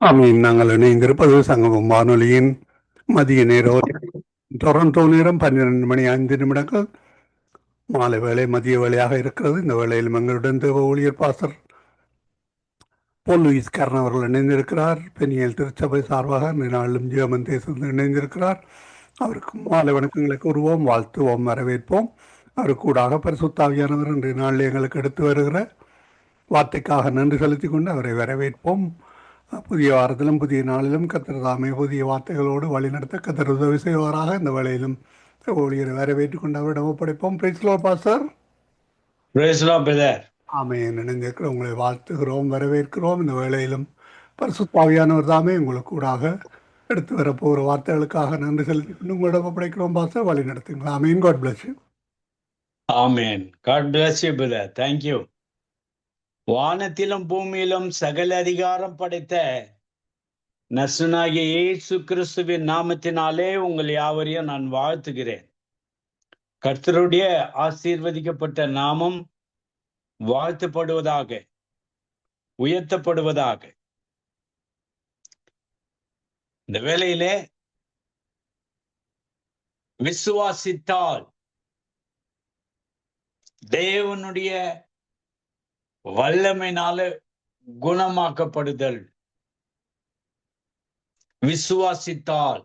ஆமீன். நாங்கள் இணைந்திருப்பது சங்கமம் வானொலியின் மதிய நேர டொரண்டோ நேரம் 12 மணி 5 நிமிடங்கள். மாலை வேளை மதிய வேளையாக இருக்கிறது. இந்த வேளையில் எங்களுடன் தேவ ஊழியர் பாஸ்டர் போல் லூயிஸ் கர்ணன் அவர்கள் இணைந்திருக்கிறார். பெனியல் திருச்சபை சார்பாக இந்த நாளிலும் ஜெர்மன் தேசத்தில் இணைந்திருக்கிறார். அவருக்கு மாலை வணக்கங்களை கூறுவோம், வாழ்த்துவோம், வரவேற்போம். அவருக்கு கூடாக பரிசுத்தாவியானவர் இன்றைய நாளில் எங்களுக்கு எடுத்து வருகிற வார்த்தைக்காக நன்றி செலுத்திக் கொண்டு அவரை வரவேற்போம். புதிய வாரத்திலும் புதிய நாளிலும் கத்தர் தாமே புதிய வார்த்தைகளோடு வழிநடத்த கத்தர் உதவி செய்வாராக. இந்த வேளையிலும் ஊழியரை வரவேற்றுக் கொண்டு அவரிடம் ஒப்படைப்போம். Praise Lord pastor. Praise the Lord, brother. Amen. நினைந்திருக்கிற உங்களை வாழ்த்துகிறோம், வரவேற்கிறோம். இந்த வேளையிலும் பரிசுத்தாவியானவர் தாமே உங்களுக்கு கூடாக எடுத்து வரப்போகிற வார்த்தைகளுக்காக நன்றி செலுத்தி கொண்டு உங்களிடம் ஒப்படைக்கிறோம் பாஸ்டர். வழி நடத்துங்களா. ஆமீன். God bless you. Amen. God bless you, brother. Thank you. வானத்திலும் பூமியிலும் சகல அதிகாரம் படைத்த நசுனாகிய இயேசு கிறிஸ்துவின் நாமத்தினாலே உங்கள் யாவரையும் நான் வாழ்த்துகிறேன். கர்த்தருடைய ஆசீர்வதிக்கப்பட்ட நாமம் வாழ்த்தப்படுவதாக, உயர்த்தப்படுவதாக. இந்த வேளையிலே விசுவாசித்தால் தேவனுடைய வல்லமையினால குணமாக்கப்படுதல். விசுவாசித்தால்,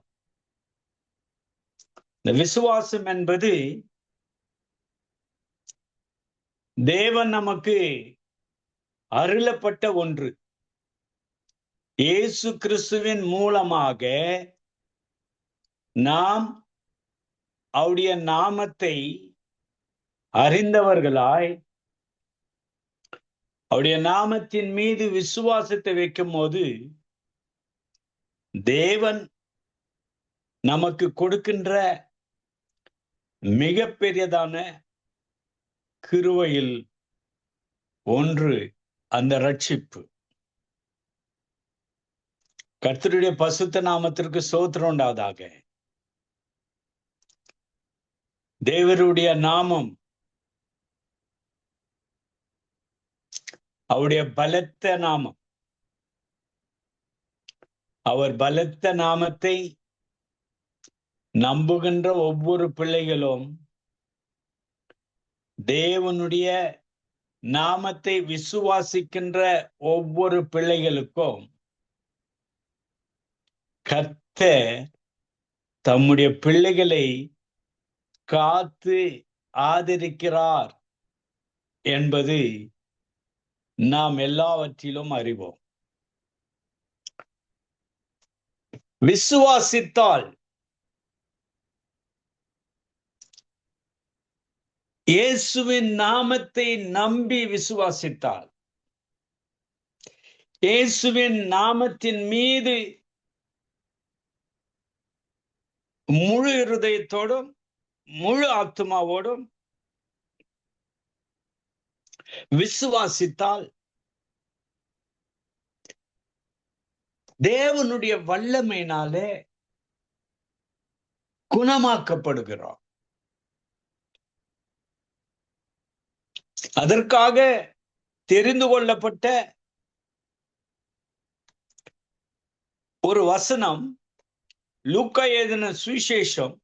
இந்த விசுவாசம் என்பது தேவன் நமக்கு அருளப்பட்ட ஒன்று. இயேசு கிறிஸ்துவின் மூலமாக நாம் அவருடைய நாமத்தை அறிந்தவர்களாய் அவருடைய நாமத்தின் மீது விசுவாசத்தை வைக்கும் போது தேவன் நமக்கு கொடுக்கின்ற மிகப்பெரியதான கிருபையில் ஒன்று அந்த ரட்சிப்பு. கர்த்தருடைய பரிசுத்த நாமத்திற்கு ஸ்தோத்திரம் உண்டாவதாக. தேவருடைய நாமம் அவருடைய பலத்த நாமம். அவர் பலத்த நாமத்தை நம்புகின்ற ஒவ்வொரு பிள்ளைகளும், தேவனுடைய நாமத்தை விசுவாசிக்கின்ற ஒவ்வொரு பிள்ளைகளுக்கும் கர்த்தர் தம்முடைய பிள்ளைகளை காத்து ஆதரிக்கிறார் என்பது நாம் எல்லாவற்றிலும் அறிவோம். விசுவாசித்தால், இயேசுவின் நாமத்தை நம்பி விசுவாசித்தால், இயேசுவின் நாமத்தின் மீது முழு இருதயத்தோடும் முழு ஆத்மாவோடும் விசுவாசித்தால் தேவனுடைய வல்லமையினாலே குணமாக்கப்படுகிறோம். அதற்காக தெரிந்து கொள்ளப்பட்ட ஒரு வசனம் லூக்கா எழுதின சுவிசேஷம்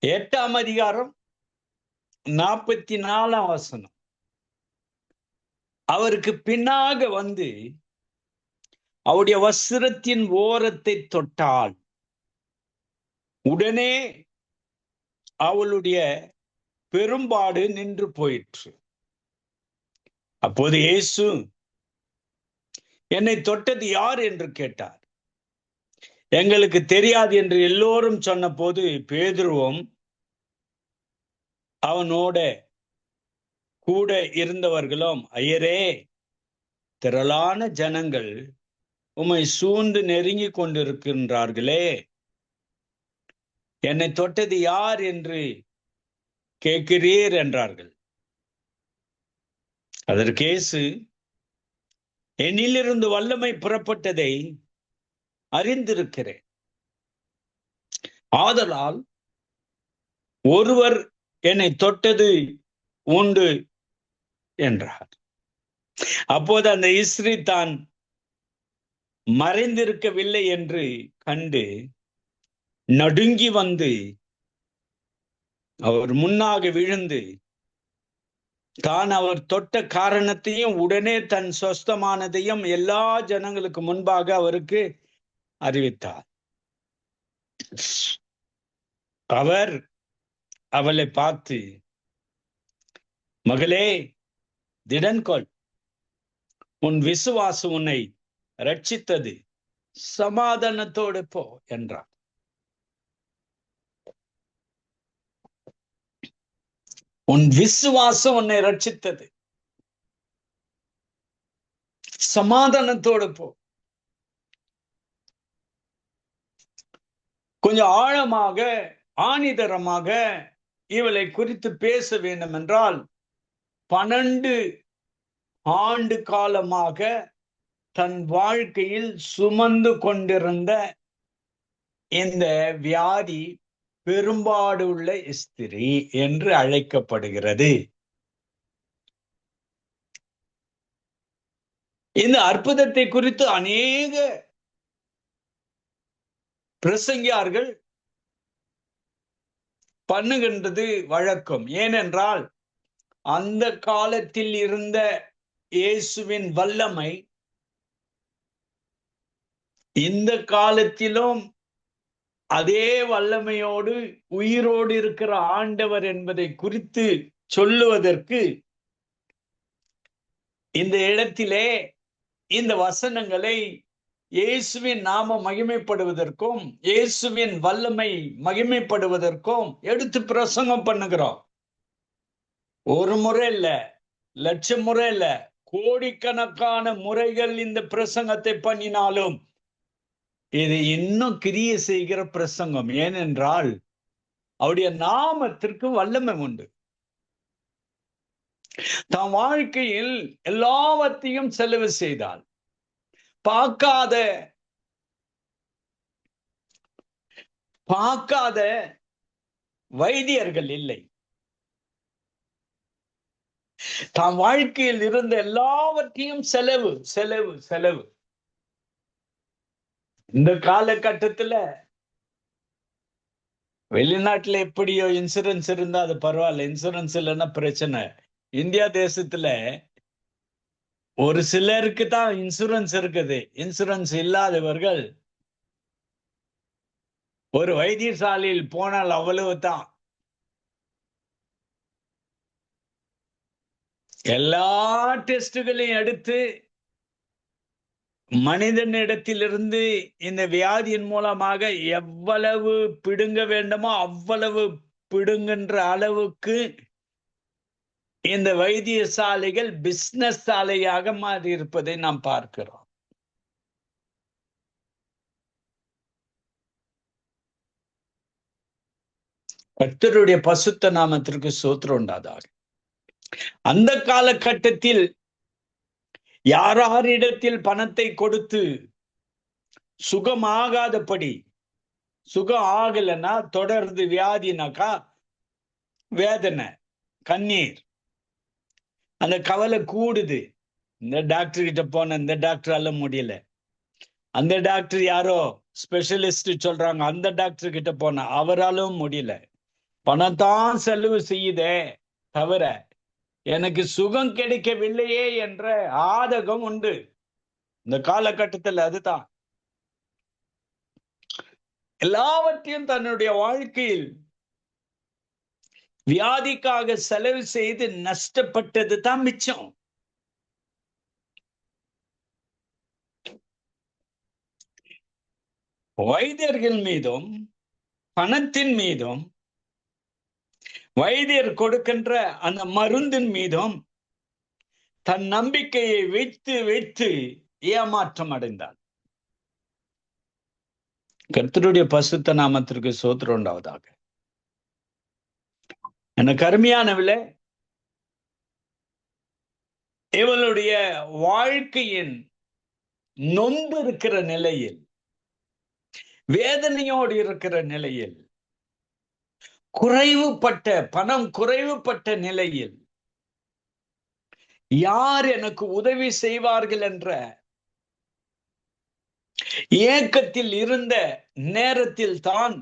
8ஆம் அதிகாரம் 44ஆம் வசனம். அவருக்கு பின்னாக வந்து அவருடைய வஸ்திரத்தின் ஓரத்தை தொட்டாள். உடனே அவளுடைய பெரும்பாடு நின்று போயிற்று. அப்போது இயேசு, என்னை தொட்டது யார் என்று கேட்டார். எங்களுக்கு தெரியாது என்று எல்லோரும் சொன்ன போது பேதுருவும் அவனோட கூட இருந்தவர்களும், ஐயரே, திரளான ஜனங்கள் உம்மை சூழ்ந்து நெருங்கி கொண்டிருக்கின்றார்களே, என்னை தொட்டது யார் என்று கேட்கிறீர் என்றார்கள். அதற்கு இயேசு, என்னிலிருந்து வல்லமை புறப்பட்டதை அறிந்திருக்கிறேன். ஆதலால் ஒருவர் என்னை தொட்டது உண்டு என்றார். அப்போது அந்த இஸ்ரீ தான் மறைந்திருக்கவில்லை என்று கண்டு நடுங்கி வந்து அவர் முன்னாக விழுந்து தான் அவர் தொட்ட காரணத்தையும் உடனே தன் சொஸ்தமானதையும் எல்லா ஜனங்களுக்கு முன்பாக அவருக்கு அறிவித்தார். அவர் அவளை பார்த்து, மகளே, திடன்கொள், உன் விசுவாசம் உன்னை ரட்சித்தது, சமாதானத்தோடு போ என்றார். உன் விசுவாசம் உன்னை ரட்சித்தது, சமாதானத்தோடு போ. கொஞ்சம் ஆழமாக ஆணிதரமாக இவளை குறித்து பேச வேண்டும் என்றால் 12 ஆண்டு காலமாக தன் வாழ்க்கையில் சுமந்து கொண்டிருந்த இந்த வியாதி பெரும்பாடுள்ள ஸ்திரீ என்று அழைக்கப்படுகிறது. இந்த அற்புதத்தை குறித்து அநேக பிரசங்கியார்கள் பண்ணுகின்றது வழக்கம். ஏனென்றால் அந்த காலத்தில் இருந்த இயேசுவின் வல்லமை இந்த காலத்திலும் அதே வல்லமையோடு உயிரோடு இருக்கிற ஆண்டவர் என்பதை குறித்து சொல்லுவதற்கு இந்த இடத்திலே இந்த வசனங்களை இயேசுவின் நாம மகிமைப்படுவதற்கும் இயேசுவின் வல்லமை மகிமைப்படுவதற்கும் எடுத்து பிரசங்கம் பண்ணுகிறோம். ஒரு முறை இல்ல, லட்சம் முறை இல்ல, கோடிக்கணக்கான முறைகள் இந்த பிரசங்கத்தை பண்ணினாலும் இது இன்னும் கிரியை செய்கிற பிரசங்கம். ஏனென்றால் அவருடைய நாமத்திற்கு வல்லமை உண்டு. தன் வாழ்க்கையில் எல்லாவற்றையும் செலவு செய்தால் பார்க்காத வைத்தியர்கள் இல்லை. தன் வாழ்க்கையில் இருந்த எல்லாவற்றையும் செலவு செலவு செலவு. இந்த காலகட்டத்துல வெளிநாட்டுல எப்படியோ இன்சூரன்ஸ் இருந்தா அது பரவாயில்ல, இன்சூரன்ஸ் இல்லைன்னா பிரச்சனை. இந்தியா தேசத்துல ஒரு சிலருக்கு தான் இன்சூரன்ஸ் இருக்குது. இன்சூரன்ஸ் இல்லாதவர்கள் ஒரு வைத்தியசாலையில் போனால் அவ்வளவு தான். எல்லா டெஸ்டுகளையும் எடுத்து மனிதனிடத்திலிருந்து இந்த வியாதியின் மூலமாக எவ்வளவு பிடுங்க வேண்டுமோ அவ்வளவு பிடுங்குகின்ற அளவுக்கு இந்த வைத்தியசாலைகள் பிசினஸ் சாலையாக மாறி இருப்பதை நாம் பார்க்கிறோம். கர்த்தருடைய பசுத்த நாமத்திற்கு ஸ்தோத்திரம் உண்டாதாக. அந்த காலகட்டத்தில் யாரிடத்தில் பணத்தை கொடுத்து சுகமாகாதபடி, சுகம் ஆகலைன்னா தொடர்ந்து வியாதினாக்கா வேதனை, கண்ணீர், அந்த கவலை கூடுது. இந்த டாக்டர் கிட்ட போன, இந்த டாக்டரால முடியல, அந்த டாக்டர் யாரோ ஸ்பெஷலிஸ்ட் சொல்றாங்க, அந்த டாக்டர் கிட்ட போன, அவராலும் முடியல. பணம் தான் செலவு செய்யுதே தவிர எனக்கு சுகம் கிடைக்கவில்லையே என்ற ஆதகம் உண்டு இந்த காலகட்டத்தில். அதுதான் எல்லாவற்றையும் தன்னுடைய வாழ்க்கையில் வியாதிக்காக செலவு செய்து நஷ்டப்பட்டது தான் மிச்சம். வைத்தியர்கள் மீதும் பணத்தின் மீதும் வைத்தியர் கொடுக்கின்ற அந்த மருந்தின் மீதும் தன் நம்பிக்கையை வைத்து வைத்து ஏமாற்றம் அடைந்தார். கர்த்தருடைய பசுத்த நாமத்திற்கு ஸ்தோத்திரம் உண்டாவதாக. எனக்கு அருமையானவளே, இவளுடைய வாழ்க்கையின் நொந்து இருக்கிற நிலையில், வேதனையோடு இருக்கிற நிலையில் குறைவுபட்ட பணம் குறைவுபட்ட நிலையில் யார் எனக்கு உதவி செய்வார்கள் என்ற ஏக்கத்தில் இருந்த நேரத்தில் தான்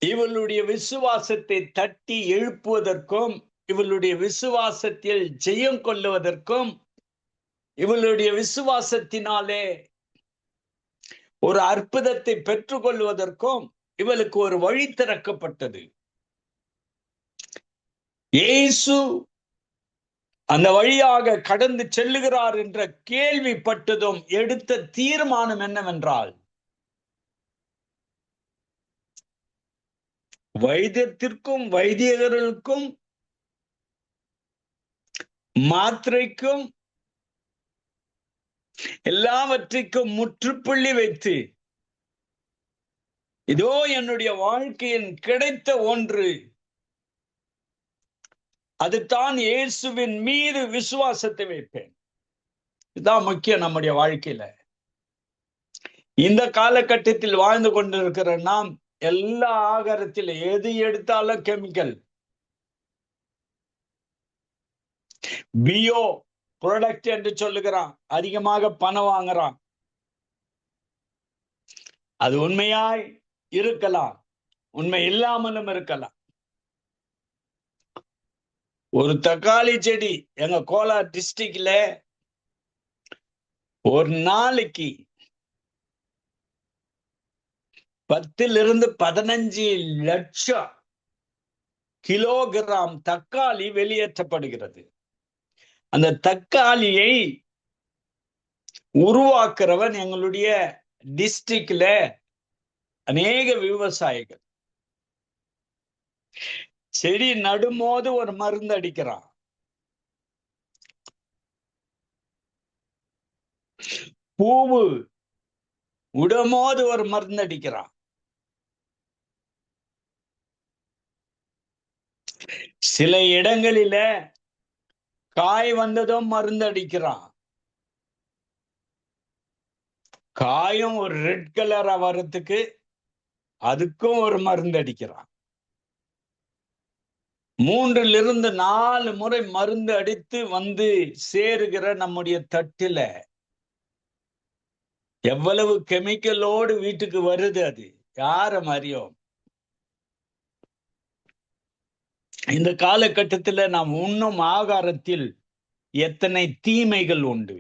இவளுடைய விசுவாசத்தை தட்டி எழுப்புவதற்கும், இவளுடைய விசுவாசத்தில் ஜெயம் கொள்ளுவதற்கும், இவளுடைய விசுவாசத்தினாலே ஒரு அற்புதத்தை பெற்றுக்கொள்வதற்கும் இவளுக்கு ஒரு வழி திறக்கப்பட்டது. இயேசு அந்த வழியாக கடந்து செல்லுகிறார் என்ற கேள்விப்பட்டதும் எடுத்த தீர்மானம் என்னவென்றால், வைத்தியத்திற்கும் வைத்தியர்களுக்கும் மாத்திரைக்கும் எல்லாவற்றிற்கும் முற்றுப்புள்ளி வைத்து, இதோ என்னுடைய வாழ்க்கையின் கிடைத்த ஒன்று, அதுதான் இயேசுவின் மீது விசுவாசத்தை வைப்பேன். இதுதான் முக்கியம் நம்முடைய வாழ்க்கையில. இந்த காலகட்டத்தில் வாழ்ந்து கொண்டிருக்கிற நாம் எல்லா ஆகாரத்தில் எது எடுத்தாலும் கெமிக்கல், பியோ ப்ராடக்ட் என்று சொல்லுகிறான், அதிகமாக பணம் வாங்குறான். அது உண்மையாய் இருக்கலாம், உண்மை இல்லாமலும் இருக்கலாம். ஒரு தக்காளி செடி எங்க கோலார் டிஸ்ட்ரிக்ட்ல ஒரு நாளைக்கு 10-15 லட்சம் கிலோகிராம் தக்காளி வெளியேற்றப்படுகிறது. அந்த தக்காளியை உருவாக்குறவன் எங்களுடைய டிஸ்ட்ரிக்ட்ல அநேக விவசாயிகள். செடி நடும்போது ஒரு மருந்து அடிக்கிறான், பூவு உடம்போது ஒரு மருந்து அடிக்கிறான், சில இடங்களில காய் வந்ததும் மருந்து அடிக்கிறான். காயும் ஒரு ரெட் கலரா வர்றதுக்கு அதுக்கும் ஒரு மருந்து அடிக்கிறான். 3-4 முறை மருந்து அடித்து வந்து சேருகிற நம்முடைய தட்டுல எவ்வளவு கெமிக்கலோடு வீட்டுக்கு வருது, அது யார அறியோம். இந்த காலகட்டத்தில் நாம் உண்ணும் ஆகாரத்தில் எத்தனை தீமைகள் உண்டு.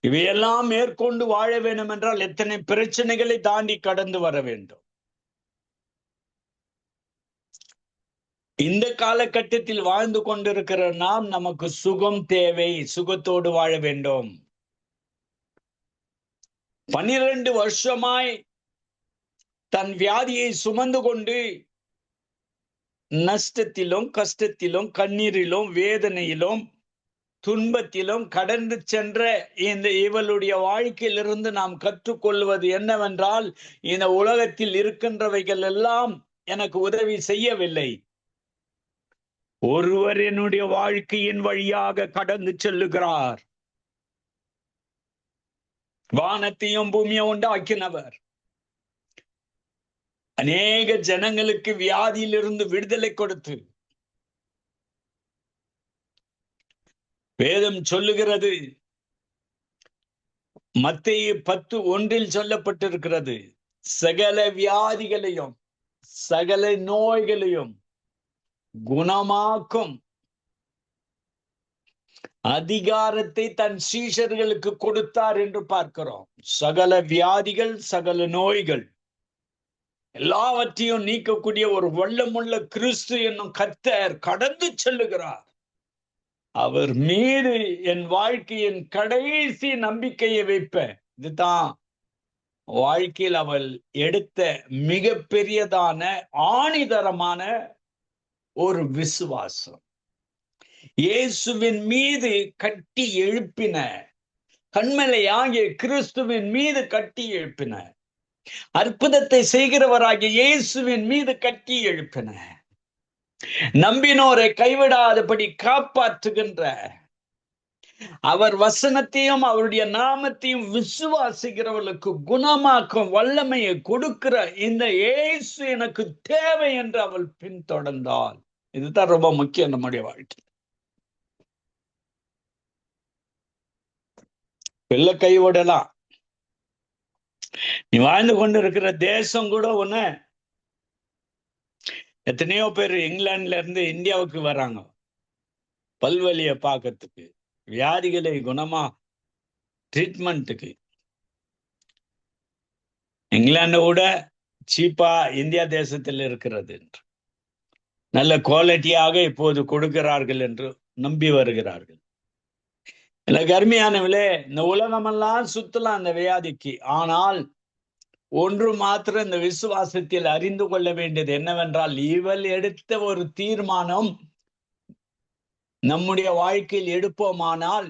இவையெல்லாம் மேற்கொண்டு வாழ வேண்டும் என்றால் எத்தனை பிரச்சனைகளை தாண்டி கடந்து வர வேண்டும். இந்த காலகட்டத்தில் வாழ்ந்து கொண்டிருக்கிற நாம், நமக்கு சுகம் தேவை, சுகத்தோடு வாழ வேண்டும். 12 வருஷமாய் தன் வியாதியை சுமந்து கொண்டு நஷ்டத்திலும் கஷ்டத்திலும் கண்ணீரிலும் வேதனையிலும் துன்பத்திலும் கடந்து சென்ற இவளுடைய வாழ்க்கையிலிருந்து நாம் கற்றுக்கொள்வது என்னவென்றால், இந்த உலகத்தில் இருக்கின்றவைகள் எல்லாம் எனக்கு உதவி செய்யவில்லை. ஒருவர் என்னுடைய வாழ்க்கையின் வழியாக கடந்து செல்லுகிறார். வானத்தையும் பூமியை உண்டாக்கினவர், அநேக ஜனங்களுக்கு வியாதியிலிருந்து விடுதலை கொடுத்து, வேதம் சொல்லுகிறது, மத்தேயு 10:1 சொல்லப்பட்டிருக்கிறது, சகல வியாதிகளையும் சகல நோய்களையும் குணமாக்கும் அதிகாரத்தை தன் சீஷர்களுக்கு கொடுத்தார் என்று பார்க்கிறோம். சகல வியாதிகள் சகல நோய்கள் எல்லாவற்றையும் நீக்கக்கூடிய ஒரு வல்லமுள்ள கிறிஸ்து என்னும் கர்த்தர் கடந்து செல்லுகிறார். அவர் மீது என் வாழ்க்கையின் கடைசி நம்பிக்கையை வைப்பேன். இதுதான் வாழ்க்கையில் அவள் எடுத்த மிக பெரியதான ஆணிதரமான ஒரு விசுவாசம். இயேசுவின் மீது கட்டி எழுப்பின, கண்மலையாகிய கிறிஸ்துவின் மீது கட்டி எழுப்பின, அற்புதத்தை செய்கிறவராகிய இயேசுவின் மீது கட்டி எழுப்பின, நம்பினோரை கைவிடாதபடி காப்பாற்றுகின்ற அவர் வசனத்தையும் அவருடைய நாமத்தையும் விசுவாசிக்கிறவர்களுக்கு குணமாக்கும் வல்லமையை கொடுக்கிற இந்த இயேசு எனக்கு தேவை என்று அவள் பின்தொடர்ந்தாள். இதுதான் ரொம்ப முக்கியம் நம்முடைய வாழ்க்கை. வெள்ள கைவிடலாம். நீ வாழ்ந்து கொண்டு இருக்கிற தேசம் கூட ஒண்ணு. எத்தனையோ பேர் இங்கிலாந்துல இருந்து இந்தியாவுக்கு வராங்க பல்வலிய பார்க்கறதுக்கு, வியாதிகளை குணமா ட்ரீட்மெண்ட்டுக்கு. இங்கிலாந்து விட சீப்பா இந்தியா தேசத்தில் இருக்கிறது என்று, நல்ல குவாலிட்டியாக இப்போது கொடுக்கிறார்கள் என்று நம்பி வருகிறார்கள். எனக்கு அருமையானவளே, இந்த உலகமெல்லாம் சுத்தலாம் அந்த வியாதிக்கு. ஆனால் ஒன்று மாத்திரம் இந்த விசுவாசத்தில் அறிந்து கொள்ள வேண்டியது என்னவென்றால், இவள் எடுத்த ஒரு தீர்மானம் நம்முடைய வாழ்க்கையில் எடுப்போமானால்,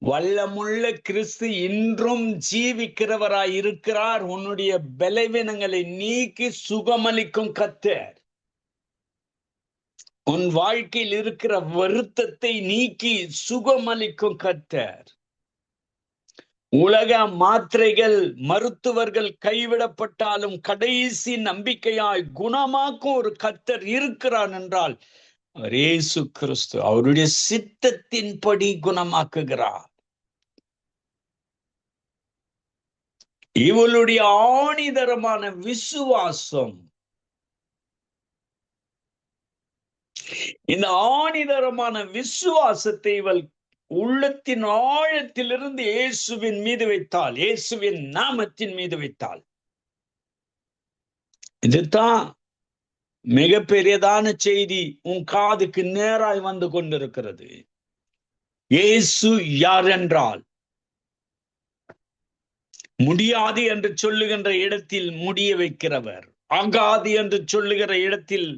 வல்லமுள்ள கிறிஸ்து இன்றும் ஜீவிக்கிறவராய் இருக்கிறார். உன்னுடைய பலவீனங்களை நீக்கி சுகமளிக்கும் கர்த்தர். உன் வாழ்க்கையில் இருக்கிற வருத்தத்தை நீக்கி சுகமளிக்கும் கர்த்தர். உலக மாத்திரைகள், மருத்துவர்கள் கைவிடப்பட்டாலும் கடைசி நம்பிக்கையாய் குணமாக்கும் ஒரு கர்த்தர் இருக்கிறான் என்றால் அவர் இயேசு கிறிஸ்து. அவருடைய சித்தத்தின்படி குணமாக்குகிறார். இவளுடைய ஆணிதரமான விசுவாசம், இந்த ஆணிதரமான விசுவாசத்தை இவள் உள்ளத்தின் ஆழத்திலிருந்து இயேசுவின் மீது வைத்தாள், இயேசுவின் நாமத்தின் மீது வைத்தாள். இதுதான் மிகப்பெரியதான செய்தி உன் காதுக்கு நேராய் வந்து கொண்டிருக்கிறது. இயேசு யார் என்றால், முடியாது என்று சொல்லுகின்ற இடத்தில் முடிய வைக்கிறவர், ஆகாது என்று சொல்லுகிற இடத்தில்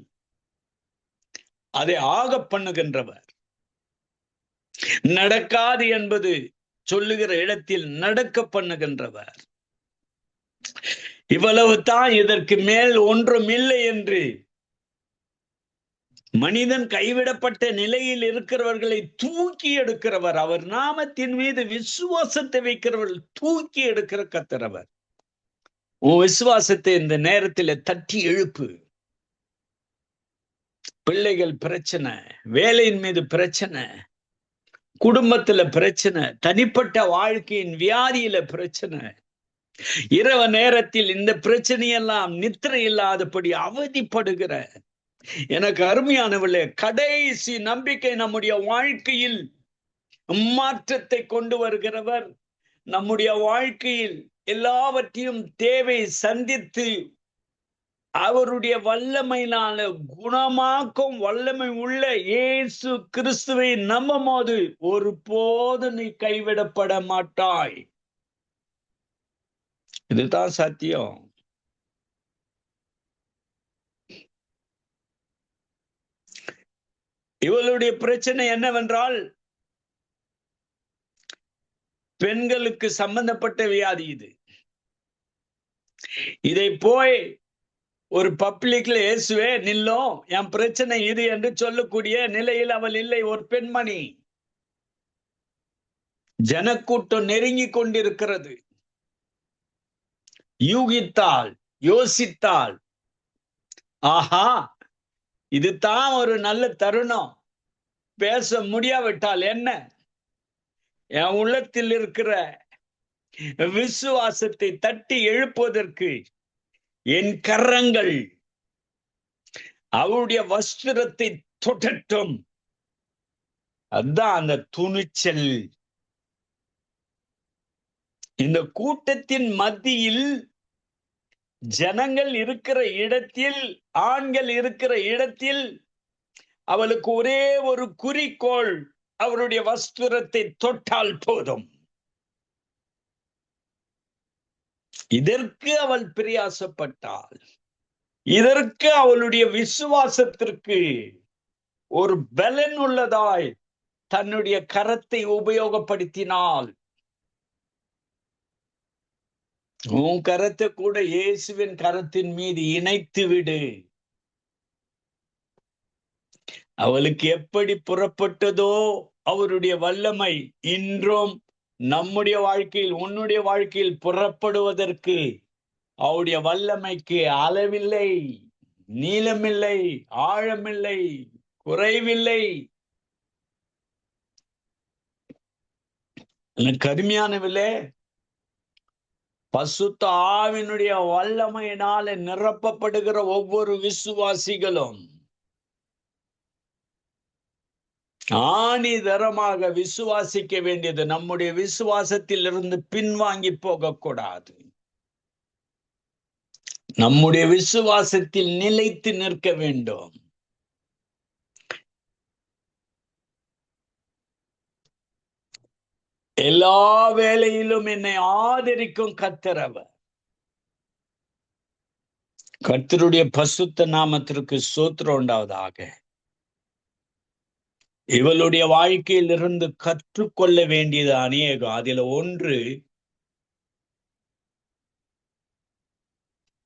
அதை ஆக பண்ணுகின்றவர், நடக்காது என்பது சொல்லுகிற இடத்தில் நடக்க பண்ணுகின்றவர். இவ்வளவு தான், இதற்கு மேல் ஒன்றும் இல்லை என்று மனிதன் கைவிடப்பட்ட நிலையில் இருக்கிறவர்களை தூக்கி எடுக்கிறவர். அவர் நாமத்தின் மீது விசுவாசத்தை வைக்கிறவர்கள் தூக்கி எடுக்கிற கர்த்தர். உன் விசுவாசத்தை இந்த நேரத்தில் தட்டி எழுப்பு. பிள்ளைகள் பிரச்சனை, வேலையின் மீது பிரச்சனை, குடும்பத்துல பிரச்சனை, தனிப்பட்ட வாழ்க்கையின் வியாதியில பிரச்சனை, இரவு நேரத்தில் இந்த பிரச்சனையெல்லாம் நித்திரை இல்லாதபடி அவதிப்படுகிற எனக்கு அருமையானவர்களே, கடைசி நம்பிக்கை நம்முடைய வாழ்க்கையில் மாற்றத்தை கொண்டு வருகிறவர். நம்முடைய வாழ்க்கையில் எல்லாவற்றையும் தேவை சந்தித்து அவருடைய வல்லமையினால குணமாக்கும் வல்லமை உள்ள இயேசு கிறிஸ்துவை நம்பும்போது ஒருபோது நீ கைவிடப்பட மாட்டாய். இதுதான் சத்தியம். இவளுடைய பிரச்சனை என்னவென்றால், பெண்களுக்கு சம்பந்தப்பட்ட வியாதி இது. இதை போய் ஒரு பப்ளிக்ல இயேசுவே நில்லும், என் பிரச்சனை இது என்று சொல்லக்கூடிய நிலையில் அவள் இல்லை. ஒரு பெண்மணி. ஜனக்கூட்டம் நெருங்கி கொண்டிருக்கிறது. யூகித்தாள், யோசித்தாள், ஆஹா இதுதான் ஒரு நல்ல தருணம், பேச முடியாவிட்டால் என்ன, என் உள்ளத்தில் இருக்கிற விசுவாசத்தை தட்டி எழுப்புவதற்கு என் கரங்கள் அவருடைய வஸ்திரத்தை தொடட்டும். அதுதான் அந்த துணிச்சல். இந்த கூட்டத்தின் மத்தியில், ஜனங்கள் இருக்கிற இடத்தில், ஆண்கள் இருக்கிற இடத்தில் அவளுக்கு ஒரே ஒரு குறிக்கோள், அவருடைய வஸ்திரத்தை தொட்டால் போதும். இதற்கு அவள் பிரயாசப்பட்டாள். இதற்கு அவளுடைய விசுவாசத்திற்கு ஒரு பலன் உள்ளதாய் தன்னுடைய கரத்தை உபயோகப்படுத்தினாள். உன் கரத்தை கூட இயேசுவின் கரத்தின் மீது இணைத்து விடு. அவளுக்கு எப்படி புறப்பட்டதோ அவருடைய வல்லமை இன்றும் நம்முடைய வாழ்க்கையில், உன்னுடைய வாழ்க்கையில் புறப்படுவதற்கு அவருடைய வல்லமைக்கு அளவில்லை, நீளமில்லை, ஆழமில்லை, குறைவில்லை. கருமையானவில்லை, பசுத்த ஆவினுடைய வல்லமையினால நிரப்பப்படுகிற ஒவ்வொரு விசுவாசிகளும் ஆணிதரமாக விசுவாசிக்க வேண்டியது. நம்முடைய விசுவாசத்தில் இருந்து பின்வாங்கி போகக்கூடாது. நம்முடைய விசுவாசத்தில் நிலைத்து நிற்க வேண்டும். எல்லா வேளையிலும் என்னை ஆதரிக்கும் கர்த்தரவர். கர்த்தருடைய பசுத்த நாமத்திற்கு ஸ்தோத்திரம் உண்டாவதாக. இவளுடைய வாழ்க்கையில் இருந்து கற்றுக்கொள்ள வேண்டியது அநேகம். அதில் ஒன்று,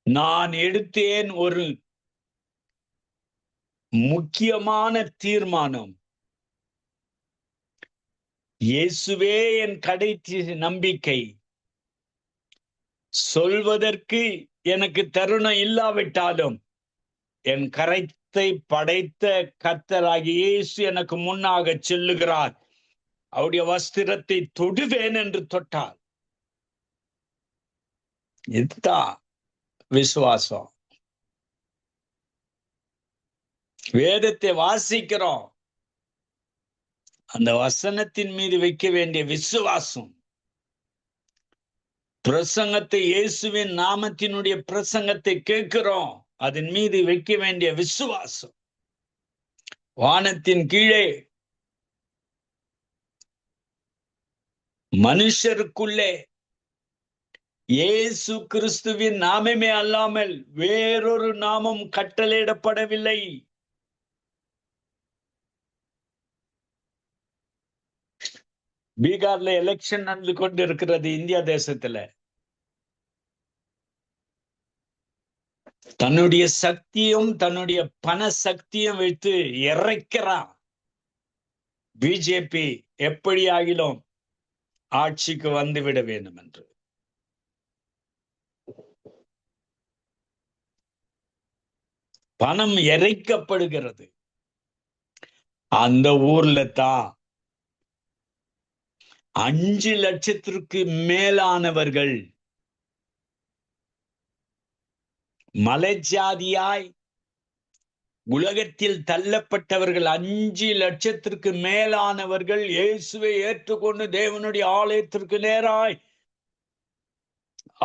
நான் எடுத்தேன் ஒரு முக்கியமான தீர்மானம். இயேசுவே என் கடைசி நம்பிக்கை. சொல்வதற்கு எனக்கு தருணம் இல்லாவிட்டாலும் என் கரைத்தை படைத்த கர்த்தராகிய இயேசு எனக்கு முன்னாக செல்லுகிறார். அவருடைய வஸ்திரத்தை தொடுவேன் என்று தொட்டார். இதுதான் விசுவாசம். வேதத்தை வாசிக்கிறோம், அந்த வசனத்தின் மீது வைக்க வேண்டிய விசுவாசம். பிரசங்கத்தை, இயேசுவின் நாமத்தினுடைய பிரசங்கத்தை கேட்கிறோம், அதன் மீது வைக்க வேண்டிய விசுவாசம். வானத்தின் கீழே மனுஷருக்குள்ளே இயேசு கிறிஸ்துவின் நாமமே அல்லாமல் வேறொரு நாமம் கட்டளையிடப்படவில்லை. பீகார்ல எலெக்ஷன் நடந்து கொண்டு இருக்கிறது. இந்தியா தேசத்துல தன்னுடைய சக்தியும் தன்னுடைய பண சக்தியும் வைத்து இறைக்கிறான். பிஜேபி எப்படி ஆகிலும் ஆட்சிக்கு வந்துவிட வேண்டும் என்று. பணம் இறைக்கப்படுகிறது. அந்த ஊர்ல தான் 5 லட்சத்திற்கு மேலானவர்கள் மலைஜாதியாய் உலகத்தில் தள்ளப்பட்டவர்கள் 5 லட்சத்திற்கு மேலானவர்கள் இயேசுவை ஏற்றுக்கொண்டு தேவனுடைய ஆலயத்திற்கு நேராய்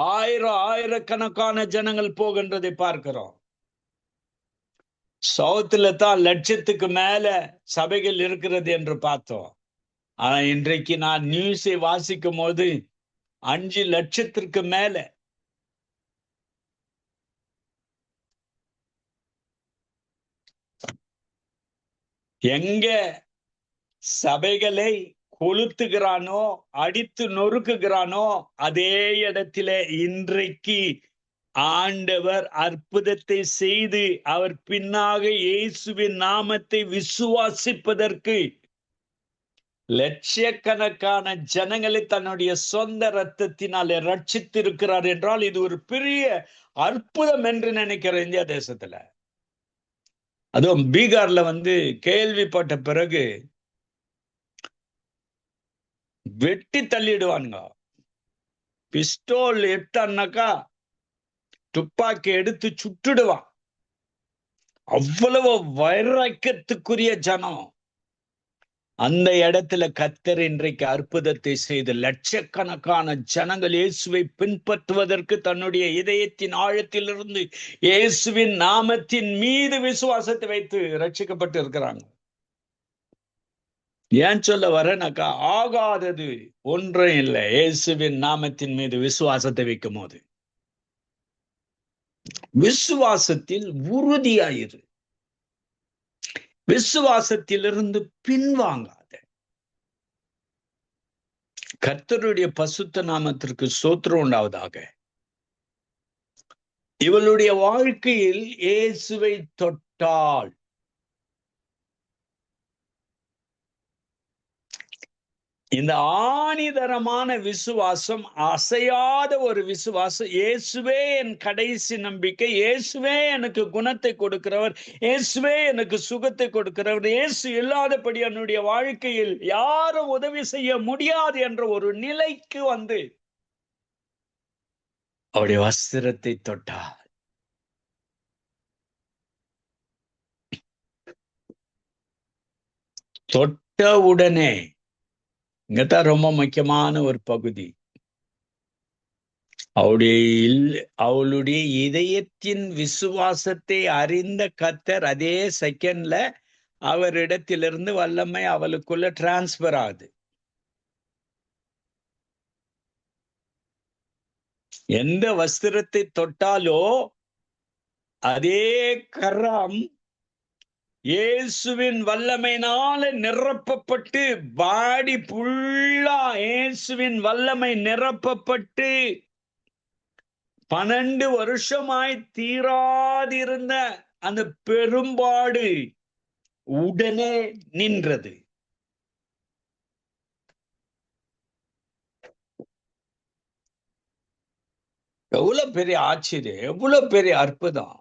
ஆயிரக்கணக்கான ஜனங்கள் போகின்றதை பார்க்கிறோம். சவுத்துல தான் லட்சத்துக்கு மேல சபைகள் இருக்கிறது என்று பார்த்தோம். ஆனா இன்றைக்கு நான் நியூஸை வாசிக்கும் போது 5 லட்சத்திற்கு மேல. எங்க சபைகளை கொளுத்துகிறானோ, அடித்து நொறுக்குகிறானோ, அதே இடத்துல இன்றைக்கு ஆண்டவர் அற்புதத்தை செய்து அவர் பின்னாக இயேசுவின் நாமத்தை விசுவாசிப்பதற்கு லட்சக்கணக்கான ஜனங்களை தன்னுடைய சொந்த இரத்தத்தினாலே ரட்சித்திருக்கிறார் என்றால் இது ஒரு பெரிய அற்புதம் என்று நினைக்கிறேன். இந்தியா தேசத்துல அதுவும் பீகார்ல கேள்விப்பட்ட பிறகு வெட்டி தள்ளிடுவானுங்க. பிஸ்டோல் எடுத்தான்னாக்கா துப்பாக்கி எடுத்து சுட்டுடுவான். அவ்வளவு வைராக்கியத்துக்குரிய ஜனம். அந்த இடத்துல கர்த்தர் இன்றைக்கு அற்புதத்தை செய்து லட்சக்கணக்கான ஜனங்கள் இயேசுவை பின்பற்றுவதற்கு தன்னுடைய இதயத்தின் ஆழத்திலிருந்து இயேசுவின் நாமத்தின் மீது விசுவாசத்தை வைத்து ரட்சிக்கப்பட்டு இருக்கிறாங்க. ஏன் சொல்ல வரேனாக்கா, ஆகாதது ஒன்றும் இல்லை. இயேசுவின் நாமத்தின் மீது விசுவாசத்தை வைக்கும் போது விசுவாசத்தில் உறுதியாயிரு. விசுவாசத்திலிருந்து பின்வாங்காத. கர்த்தருடைய பசுத்த நாமத்திற்கு ஸ்தோத்திரம் உண்டாவதாக. இவளுடைய வாழ்க்கையில் இயேசுவை தொட்டால் இந்த ஆணிதரமான விசுவாசம், அசையாத ஒரு விசுவாசம். இயேசுவே என் கடைசி நம்பிக்கை, இயேசுவே எனக்கு குணத்தை கொடுக்கிறவர், இயேசுவே எனக்கு சுகத்தை கொடுக்கிறவர், இயேசு இல்லாதபடி என்னுடைய வாழ்க்கையில் யாரும் உதவி செய்ய முடியாது என்ற ஒரு நிலைக்கு வந்து அவருடைய வஸ்திரத்தை தொட்டார். தொட்ட உடனே, இங்கதான் ரொம்ப முக்கியமான ஒரு பகுதி, அவளுடைய இதயத்தின் விசுவாசத்தை அறிந்த கர்த்தர் அதே செகண்ட்ல அவரிடத்திலிருந்து வல்லமை அவளுக்குள்ள டிரான்ஸ்பர் ஆகுது. எந்த வஸ்திரத்தை தொட்டாலோ அதே கரம் இயேசுவின் வல்லமையினால நிரப்பப்பட்டு, பாடி புல்லா இயேசுவின் வல்லமை நிரப்பப்பட்டு 12 வருஷமாய் தீராதிருந்த அந்த பெரும்பாடு உடனே நின்றது. எவ்வளவு பெரிய ஆச்சரியம், எவ்வளவு பெரிய அற்புதம்.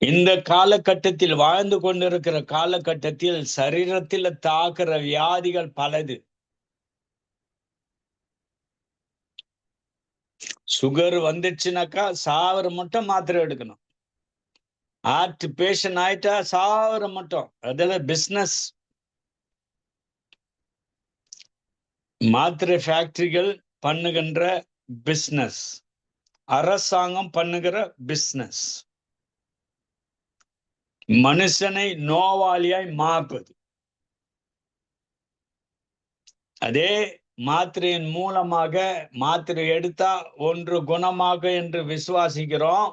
இந்த காலகட்டத்தில், வாழ்ந்து கொண்டிருக்கிற காலகட்டத்தில் சரீரத்தில் தாக்குற வியாதிகள் பலது. சுகர் வந்துச்சுனாக்கா சாவர மட்டும் மாத்திரை எடுக்கணும். ஹார்ட் பேஷண்ட் ஆயிட்டா சாவர மட்டும். அதெல்லாம் பிசினஸ். மாத்திரை ஃபேக்டரிகள் பண்ணுகின்ற பிசினஸ், அரசாங்கம் பண்ணுகிற பிசினஸ், மனுஷனை நோவாளியாய் மாற்றுது. அதே மாத்திரையின் மூலமாக, மாத்திரை எடுத்தா ஒன்று குணமாக என்று விசுவாசிக்கிறோம்,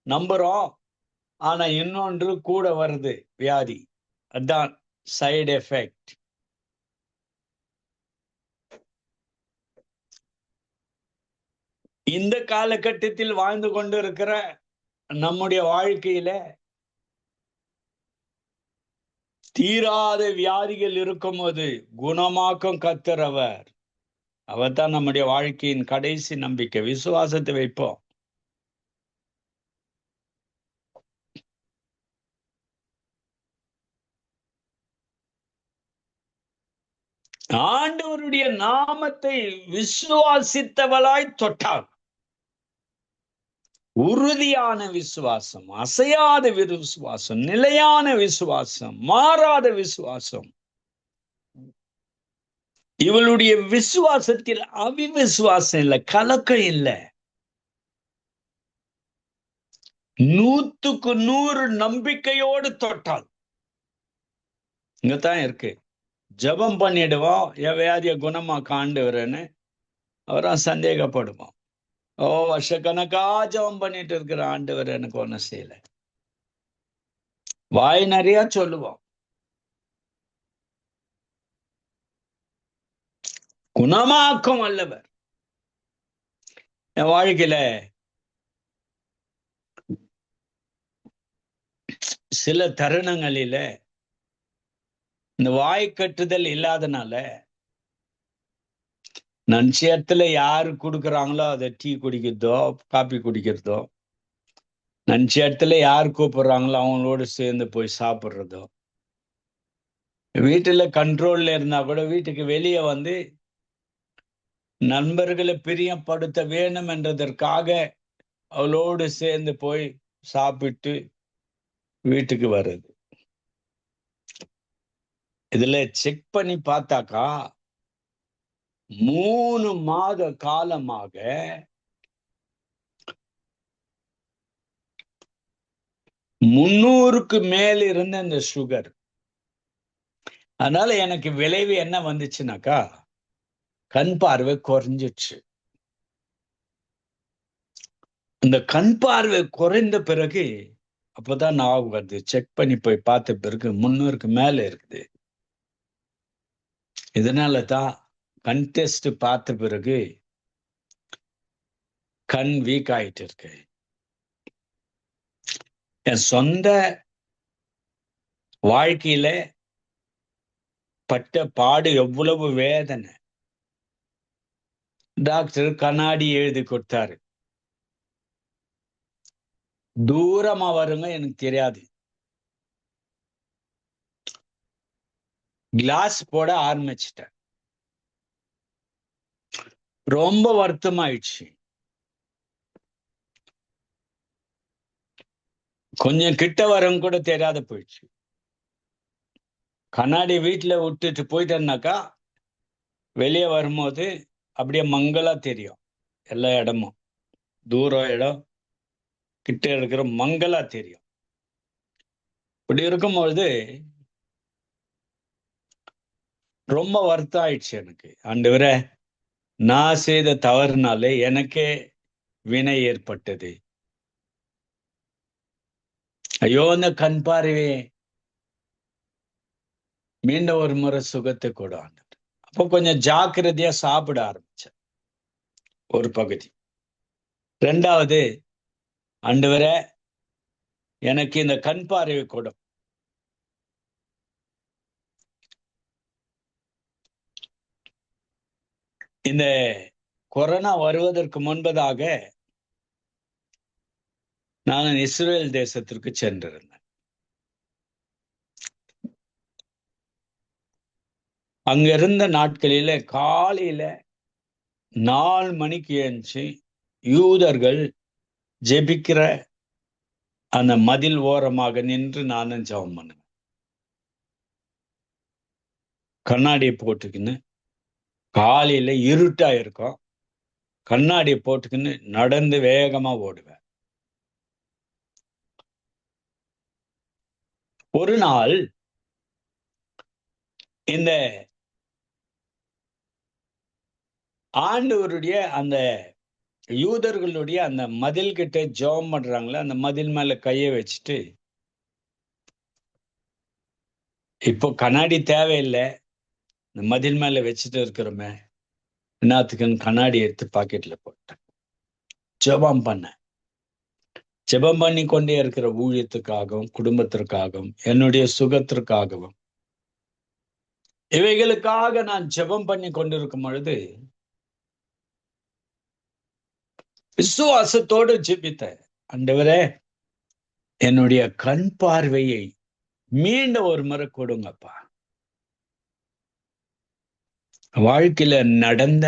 நம்புறோம். ஆனா இன்னொன்று கூட வருது, வியாதி. அதான் சைடு எஃபெக்ட். இந்த காலகட்டத்தில் வாழ்ந்து கொண்டு இருக்கிற நம்முடைய வாழ்க்கையில தீராத வியாதிகள் இருக்கும்போது குணமாக்கும் கர்த்தர். அவர் தான் நம்முடைய வாழ்க்கையின் கடைசி நம்பிக்கை. விசுவாசத்தை வைப்போம். ஆண்டவருடைய நாமத்தை விசுவாசித்தவளாய் தொட்டாள். உறுதியான விசுவாசம், அசையாத விசுவாசம், நிலையான விசுவாசம், மாறாத விசுவாசம். இவளுடைய விசுவாசத்தில் அவிவிசுவாசம் இல்லை, கலக்கம் இல்லை. 100க்கு 100 நம்பிக்கையோடு தொட்டாள். இங்கதான் இருக்கு. ஜபம் பண்ணிடுவோம், என் வியாதிய குணமாக்க ஆண்டவரேன்னு. அவரும் சந்தேகப்படுவோம். வருஷக்கணக்கா ஜபம் பண்ணிட்டு இருக்கிற ஆண்டவர் எனக்கு ஒன்னும் செய்யல. வாய் நிறைய சொல்லுவோம். குணமாக்கும் அல்லவர். என் வாழ்க்கையில சில தருணங்களில இந்த வாய் கட்டுதல் இல்லாதனால நன்சியத்துல யாரு கொடுக்குறாங்களோ அதை டீ குடிக்கிறதோ காபி குடிக்கிறதோ, நன்சியத்துல யார் கூப்பிடுறாங்களோ அவங்களோட சேர்ந்து போய் சாப்பிட்றதோ, வீட்டுல கண்ட்ரோல்ல இருந்தா கூட வீட்டுக்கு வெளியே வந்து நண்பர்களை பிரியப்படுத்த வேணும் என்றதற்காக அவளோடு சேர்ந்து போய் சாப்பிட்டு வீட்டுக்கு வருது. இதுல செக் பண்ணி பார்த்தாக்கா 3 மாத காலமாக 300க்கு மேல் இருந்த இந்த சுகர். அதனால எனக்கு விளைவு என்ன வந்துச்சுனாக்கா, கண் பார்வை குறைஞ்சிச்சு. இந்த கண் பார்வை குறைந்த பிறகு அப்பதான் ஞாபகம் வருது, செக் பண்ணி போய் பார்த்த பிறகு 300க்கு மேல இருக்குது. இதனால தான் கண் டெஸ்ட் பார்த்த பிறகு கண் வீக் ஆயிட்டு இருக்கு. என் சொந்த வாழ்க்கையில பட்ட பாடு எவ்வளவு வேதனை. டாக்டர் கண்ணாடி எழுதி கொடுத்தாரு. தூரமா வருங்க, எனக்கு தெரியாது. கிளாஸ் போட ஆரம்பிச்சிட்டேன். ரொம்ப வருத்தமாயிடுச்சு. கொஞ்சம் கிட்ட வரும் கூட தெரியாத போயிடுச்சு. கண்ணாடி வீட்டுல விட்டுட்டு போயிட்டேன்னாக்கா வெளியே வரும்போது அப்படியே மங்களா தெரியும். எல்லா இடமும் தூரம் இடம் கிட்ட இருக்கிற மங்களா தெரியும். இப்படி இருக்கும்பொழுது ரொம்ப வருத்தம் ஆயிடுச்சு எனக்கு. ஆண்டவரே, நான் செய்த தவறுனாலே எனக்கே வினை ஏற்பட்டது. ஐயோ, அந்த கண் பார்வையே மீண்டும் ஒரு முறை சுகத்தை கூட ஆண்டவர். அப்போ கொஞ்சம் ஜாக்கிரதையா சாப்பிட ஆரம்பிச்சேன். ஒரு பகுதி. ரெண்டாவது, ஆண்டவரே, எனக்கு இந்த கண் பார்வை கூட. இந்த கொரோனா வருவதற்கு முன்பதாக நான் இஸ்ரேல் தேசத்திற்கு சென்றிருந்தேன். அங்க இருந்த நாட்களில காலையில 4 மணிக்கு எழுந்துச்சு யூதர்கள் ஜெபிக்கிற அந்த மதில் ஓரமாக நின்று நானும் ஜெபம் பண்ணுவேன். கண்ணாடியை போட்டுக்கின்னு, காலையில இருட்டா இருக்கும், கண்ணாடியை போட்டுக்கின்னு நடந்து வேகமா ஓடுவேன். ஒரு நாள் இந்த ஆண்டவருடைய அந்த யூதர்களுடைய அந்த மதில் கிட்ட ஜெபம் பண்றாங்களே, அந்த மதில் மேல கையை வச்சுட்டு, இப்போ கண்ணாடி தேவையில்லை, இந்த மதில் மேல வச்சுட்டு இருக்கிறோமே, என்னத்துக்குன்னு கண்ணாடி எடுத்து பாக்கெட்ல போட்டேன். ஜெபம் பண்ணேன். ஜெபம் பண்ணி கொண்டே இருக்கிற ஊழியத்துக்காகவும் குடும்பத்திற்காகவும் என்னுடைய சுகத்திற்காகவும் இவைகளுக்காக நான் ஜெபம் பண்ணி கொண்டிருக்கும் பொழுது விசுவாசத்தோடு ஜெபித்தேன். ஆண்டவரே, என்னுடைய கண் பார்வையை மீண்டும் ஒரு முறை கொடுங்கப்பா. வாழ்க்கையில நடந்த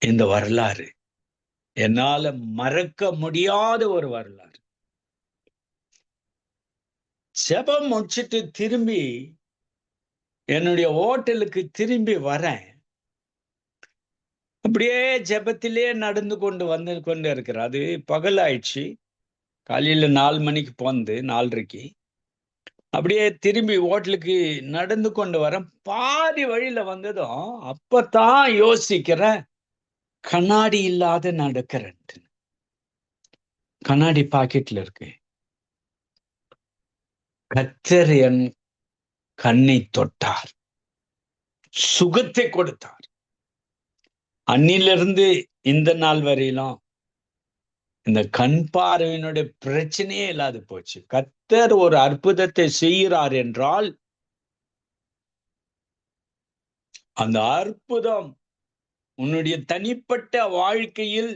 இந்த வரலாறு என்னால மறக்க முடியாத ஒரு வரலாறு. ஜெபம் முடிச்சிட்டு திரும்பி என்னுடைய ஹோட்டலுக்கு திரும்பி வரேன். அப்படியே ஜெபத்திலே நடந்து கொண்டு இருக்கிற. அது பகல் ஆயிடுச்சு. காலையில 4 மணிக்கு போந்து 4:30. அப்படியே திரும்பி ஹோட்டலுக்கு நடந்து கொண்டு வரேன். பாதி வழியில வந்ததும் அப்பதான் யோசிக்கிறேன், கண்ணாடி இல்லாத நடக்கிறேன். கண்ணாடி பாக்கெட்ல இருக்கு. கர்த்தர் என் கண்ணை தொட்டார், சுகத்தை கொடுத்தார். அன்னிலிருந்து இந்த நாள் வரையிலும் இந்த கண் பார்வையினுடைய பிரச்சனையே இல்லாது போச்சு. கர்த்தர் ஒரு அற்புதத்தை செய்கிறார் என்றால் அந்த அற்புதம் உன்னுடைய தனிப்பட்ட வாழ்க்கையில்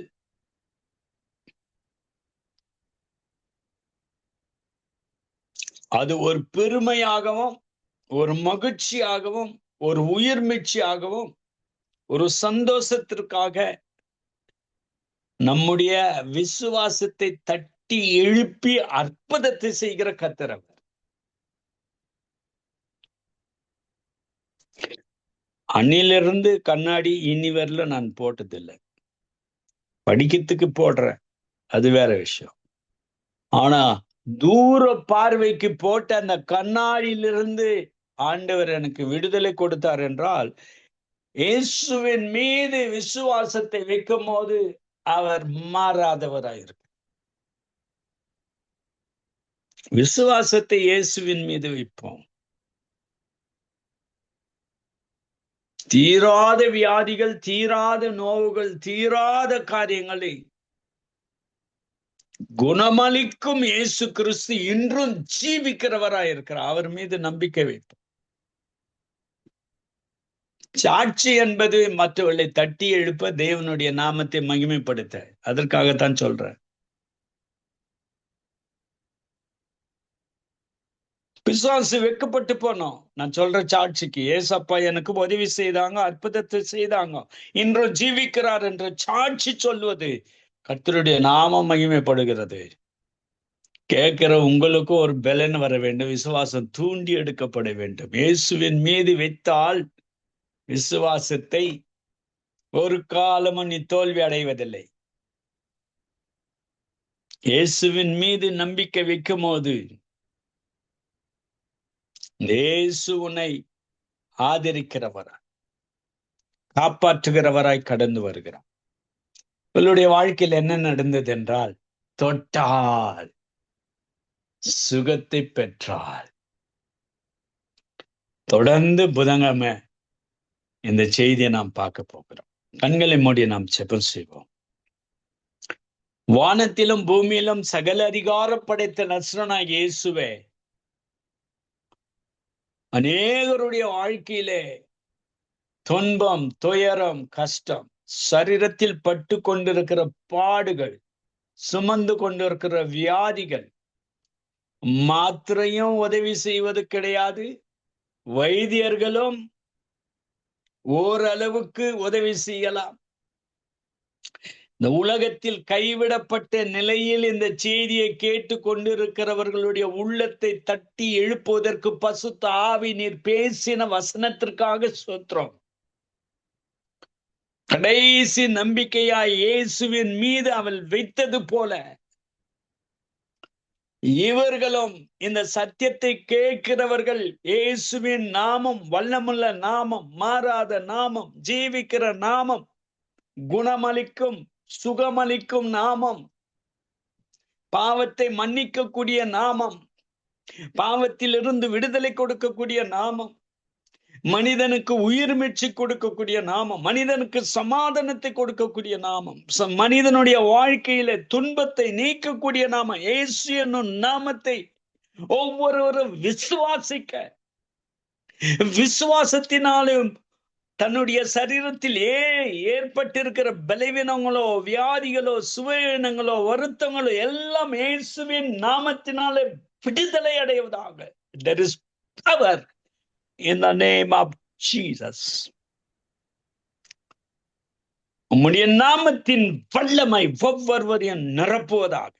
அது ஒரு பெருமையாகவும் ஒரு மகிழ்ச்சியாகவும் ஒரு உயிர்மீழ்ச்சியாகவும் ஒரு சந்தோஷத்திற்காக நம்முடைய விசுவாசத்தை தட்டி எழுப்பி அற்புதத்தை செய்கிற கர்த்தர் அவர். அன்னிலிருந்து கண்ணாடி இனி வரல நான் போட்டதில்லை. படிக்கிறதுக்கு போடுறேன், அது வேற விஷயம். ஆனா தூர பார்வைக்கு போட்ட அந்த கண்ணாடியிலிருந்து ஆண்டவர் எனக்கு விடுதலை கொடுத்தார் என்றால், இயேசுவின் மீது விசுவாசத்தை வைக்கும் போது அவர் மாறாதவராயிருக்கு. விசுவாசத்தை இயேசுவின் மீது வைப்போம். தீராத வியாதிகள், தீராத நோவுகள், தீராத காரியங்களை குணமளிக்கும் இயேசு கிறிஸ்து இன்றும் ஜீவிக்கிறவராய் இருக்கிறார். அவர் மீது நம்பிக்கை வைப்போம். சாட்சி என்பது மற்றவர்களை தட்டி எழுப்ப, தேவனுடைய நாமத்தை மகிமைப்படுத்த. அதற்காகத்தான் சொல்றேன். பிசாசு வெக்கப்பட்டு போனோம். நான் சொல்ற சாட்சிக்கு, ஏசப்பா எனக்கு உதவி செய்தாங்க, அற்புதத்தை செய்தாங்க, இன்றும் ஜீவிக்கிறார் என்ற சாட்சி சொல்வது கர்த்தருடைய நாமம் மகிமைப்படுகிறது. கேட்கிற உங்களுக்கும் ஒரு பலன் வர வேண்டும். விசுவாசம் தூண்டி எடுக்கப்பட வேண்டும். இயேசுவின் மீது வைத்தால் விசுவாசத்தை ஒரு காலமும் நீ தோல்வி அடைவதில்லை. இயேசுவின் மீது நம்பிக்கை வைக்கும் போது இயேசு உன்னை ஆதரிக்கிறவராய், காப்பாற்றுகிறவராய் கடந்து வருகிறார். உங்களுடைய வாழ்க்கையில் என்ன நடந்தது என்றால், தொட்டால் சுகத்தை பெற்றால். தொடர்ந்து புதன்கிழமை இந்த செய்தியை நாம் பார்க்க போகிறோம். கண்களை மூடி நாம் ஜெபம் செய்வோம். வானத்திலும் பூமியிலும் சகல அதிகாரம் படைத்த நசரேயனாகிய இயேசுவே, அநேகருடைய வாழ்க்கையிலே துன்பம், துயரம், கஷ்டம், சரீரத்தில் பட்டு கொண்டிருக்கிற பாடுகள், சுமந்து கொண்டிருக்கிற வியாதிகள், மாத்திரையும் உதவி செய்வது கிடையாது. வைத்தியர்களும் ஓரளவுக்கு உதவி செய்யலாம். இந்த உலகத்தில் கைவிடப்பட்ட நிலையில் இந்த செய்தியை கேட்டு கொண்டிருக்கிறவர்களுடைய உள்ளத்தை தட்டி எழுப்புவதற்கு பசுத்த ஆவி நீர் பேசின வசனத்திற்காக ஸ்தோத்திரம். கடைசி நம்பிக்கையாய் இயேசுவின் மீது அவள் வைத்தது போல இவர்களும் இந்த சத்தியத்தை கேட்கிறவர்கள், இயேசுவின் நாமம் வல்லமுள்ள நாமம், மாறாத நாமம், ஜீவிக்கிற நாமம், குணமளிக்கும் சுகமளிக்கும் நாமம், பாவத்தை மன்னிக்கக்கூடிய நாமம், பாவத்திலிருந்து விடுதலை கொடுக்கக்கூடிய நாமம், மனிதனுக்கு உயிர் மீட்சி கொடுக்கக்கூடிய நாமம், மனிதனுக்கு சமாதானத்தை கொடுக்கக்கூடிய நாமம், மனிதனுடைய வாழ்க்கையில துன்பத்தை நீக்கக்கூடிய நாமம், இயேசு என்னும் நாமத்தை ஒவ்வொருவரும் விசுவாசிக்க, விசுவாசத்தினாலும் தன்னுடைய சரீரத்தில் ஏற்பட்டிருக்கிற பலவீனங்களோ, வியாதிகளோ, சுவீனங்களோ, வருத்தங்களோ எல்லாம் இயேசுவின் நாமத்தினாலே விடுதலை அடைவதாக. There is power in the name of Jesus. உம்முடைய நாமத்தின் வல்லமை ஒவ்வொருவரையும் நிரப்புவதாக.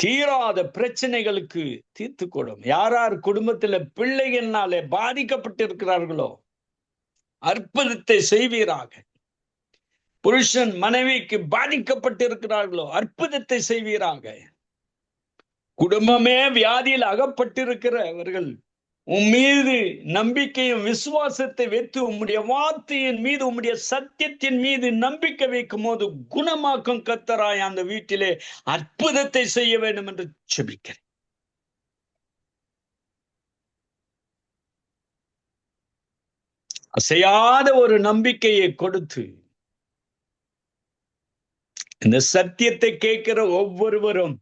தீராத பிரச்சனைகளுக்கு தீர்த்து கொடும். யார் யார் குடும்பத்துல பிள்ளைகள்னாலே பாதிக்கப்பட்டிருக்கிறார்களோ அற்புதத்தை செய்வீராக. புருஷன் மனைவிக்கு பாதிக்கப்பட்டிருக்கிறார்களோ அற்புதத்தை செய்வீராக. குடும்பமே வியாதியில் அகப்பட்டிருக்கிறவர்கள் உன் மீது நம்பிக்கையும் விசுவாசத்தை வைத்து உம்முடைய வார்த்தையின் மீது, உம்முடைய சத்தியத்தின் மீது நம்பிக்கை வைக்கும் போது குணமாக்கும் கர்த்தராய் அந்த வீட்டிலே அற்புதத்தை செய்ய வேண்டும் என்று ஜெபிக்கிறேன். அசையாத ஒரு நம்பிக்கையை கொடுத்து இந்த சத்தியத்தை கேட்கிற ஒவ்வொருவரும்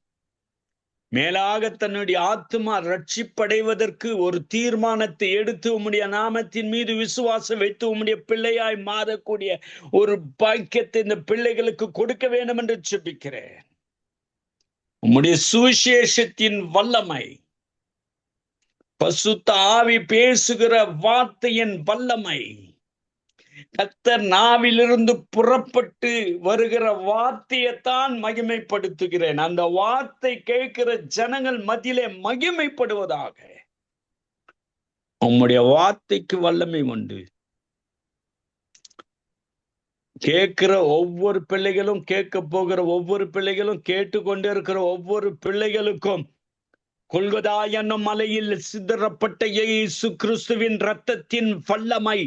மேலாக தன்னுடைய ஆத்துமா ரட்சிப்படைவதற்கு ஒரு தீர்மானத்தை எடுத்து உம்முடைய நாமத்தின் மீது விசுவாசம் வைத்து உம்முடைய பிள்ளையாய் மாறக்கூடிய ஒரு பாக்கியத்தை இந்த பிள்ளைகளுக்கு கொடுக்க வேண்டும் என்று ஜெபிக்கிறேன். உம்முடைய சுவிசேஷத்தின் வல்லமை, பசுத்த ஆவி பேசுகிற வார்த்தையின் வல்லமை, கர்த்தர் நாவிலிருந்து புறப்பட்டு வருகிற வார்த்தையைத்தான் மகிமைப்படுத்துகிறேன். அந்த வார்த்தை கேட்கிற ஜனங்கள் மத்தியிலே மகிமைப்படுவதாக. உம்முடைய வார்த்தைக்கு வல்லமை உண்டு. கேட்கிற ஒவ்வொரு பிள்ளைகளும், கேட்க போகிற ஒவ்வொரு பிள்ளைகளும், கேட்டுக்கொண்டு இருக்கிற ஒவ்வொரு பிள்ளைகளுக்கும் கொல்கதா என்னும் மலையில் சிதறப்பட்ட இயேசு கிறிஸ்துவின் இரத்தத்தின் வல்லமை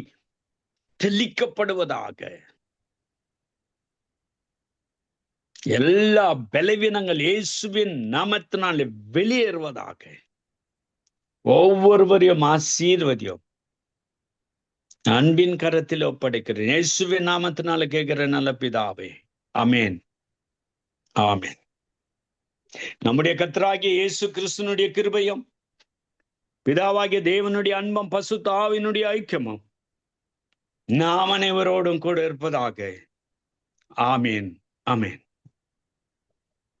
தெளிக்கப்படுவதாக. எல்லா பலவீனங்கள் இயேசுவின் நாமத்தினாலே வெளியேறுவதாக. ஒவ்வொருவரையும் ஆசீர்வதியும் அன்பின் கரத்தில் ஒப்படைக்கிறேன். இயேசுவின் நாமத்தினால கேட்கிற நல்ல பிதாவே, ஆமென். ஆமென். நம்முடைய கர்த்தராகிய இயேசு கிறிஸ்துனுடைய கிருபையும் பிதாவாகிய தேவனுடைய அன்பும் பசுத்த ஆவியினுடைய ஐக்கியமும் நாம் அனைவரோடும் கூட இருப்பதாக. ஆமீன். ஆமீன்.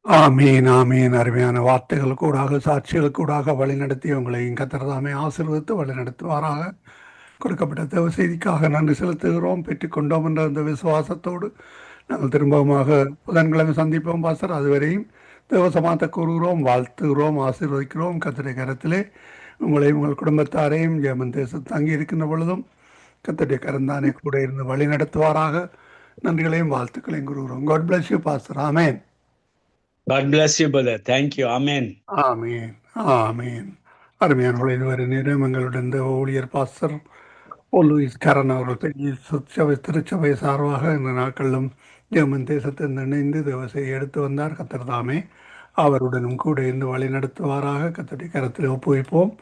ஆமீன் ஆமீன். அருமையான வார்த்தைகள் கூடாக சாட்சிகள் கூடாக வழிநடத்தி உங்களையும் கர்த்தர் தாமே ஆசீர்வதித்து வழிநடத்துவாராக. கொடுக்கப்பட்ட தேவ செய்திக்காக நன்றி செலுத்துகிறோம். பெற்றுக்கொண்டோம் என்ற அந்த விசுவாசத்தோடு நாங்கள் திரும்பவுமாக புதன்கிழமை சந்திப்போம் பாஸ்டர். அதுவரையும் தேவ சமாத்தை கூறுகிறோம், வாழ்த்துகிறோம், ஆசீர்வதிக்கிறோம். கர்த்தருடைய கரத்திலே உங்களையும் உங்கள் குடும்பத்தாரையும் ஜெர்மன் தேசத்தில் தங்கி இருக்கின்ற பொழுதும் கர்த்தருடைய கரந்தானே கூட இருந்து வழி நடத்துவாராக. நன்றிகளையும் வாழ்த்துக்களையும் கூறுகிறோம். God bless you pastor. Amen. God bless you, brother. Thank you. Amen. ஆமீன் ஆமீன். அருமையான இதுவரை நேரம் எங்களுடன் இந்த ஊழியர் பாஸ்டர் லூயிஸ் கரன் அவர்கள் பெரிய சுச்சபை திருச்சபை சார்பாக இந்த நாட்களிலும் ஜெர்மன் தேசத்தில் இணைந்து தேவசையை எடுத்து வந்தார். கர்த்தர் தாமே அவருடனும் கூட இருந்து வழி நடத்துவாராக. கர்த்தருடைய கரத்தில் ஒப்புவிப்போம்.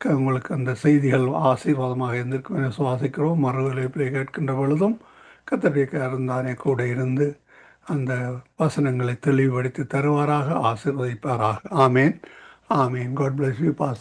உங்களுக்கு அந்த செய்திகள் ஆசீர்வாதமாக இருந்திருக்கும் என சுவாசிக்கிறோம். மறுவலைப்பிலே கேட்கின்ற பொழுதும் கர்த்தருடைய கரந்தானே கூட இருந்து அந்த வசனங்களை தெளிவுபடுத்தி தருவாராக, ஆசீர்வதிப்பாராக. ஆமேன் ஆமேன். God bless you, Pastor.